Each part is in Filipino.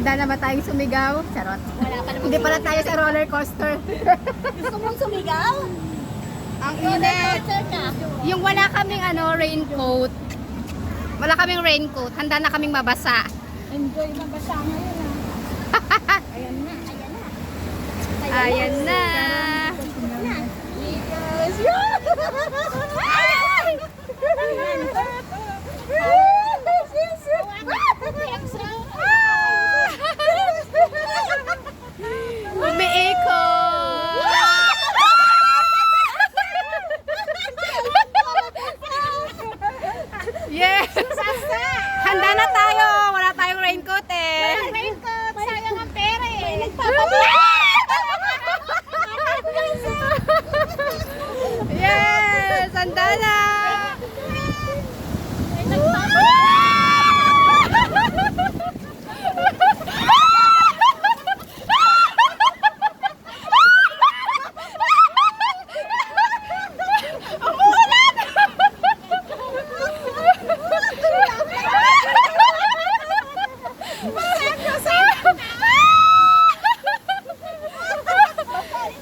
Handa na ba tayong sumigaw? Charot. Wala pa naman. Hindi pala tayo sa roller coaster. Gusto mong sumigaw? Ang init. Ka. Yung wala kaming raincoat. Wala kaming raincoat. Handa na kaming mabasa. Enjoy na ba siya ngayon Ayan na, ayan na. Ayan na. Yes! Umiikot. Yes. Handa na tayo. Wala tayong raincoat eh. Raincoat! Sayang ang pera eh. Yes. Handa na.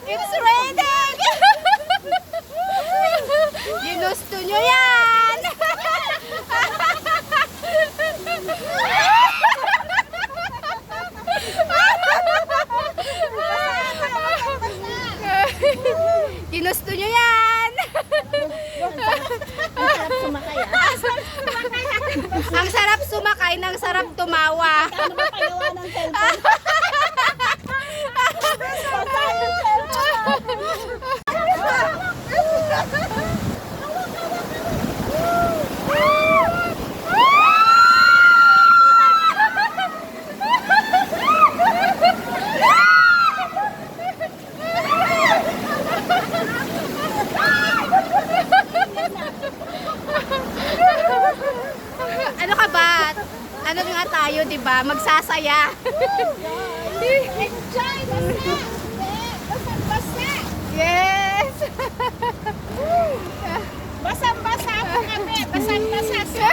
It's raining! Ginusto nyo yan! Ginusto nyo yan! Ang sarap sumakay, ng sarap tumawa. Ano ba pagawa ng cellphone? Ano ka ba? Ano nga tayo, 'di ba? Magsasaya. Enjoy! Basta! Basang-basa! Yes. Basang-basa po kami! Basang-basa sa...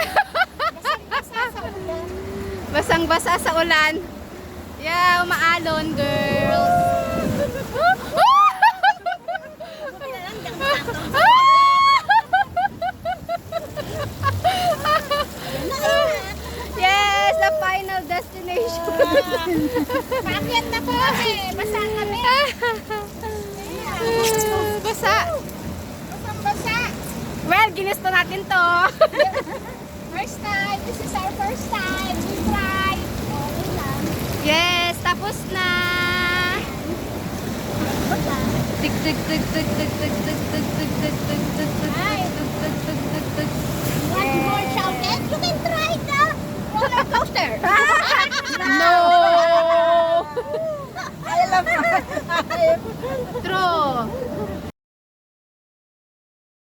Basang-basa sa ulan. Basang-basa sa ulan. Yeah, umaalon, girls. Yes, the final destination. Paakyat na po kami! Basa kami! Basa. Basang-basa! Well, ginusto natin to. First time! This is our first time! We try! Okay lang. Yes, tapos na. Tig tig tig tig tig tig tig tig tig tig tig tig tig. Ay,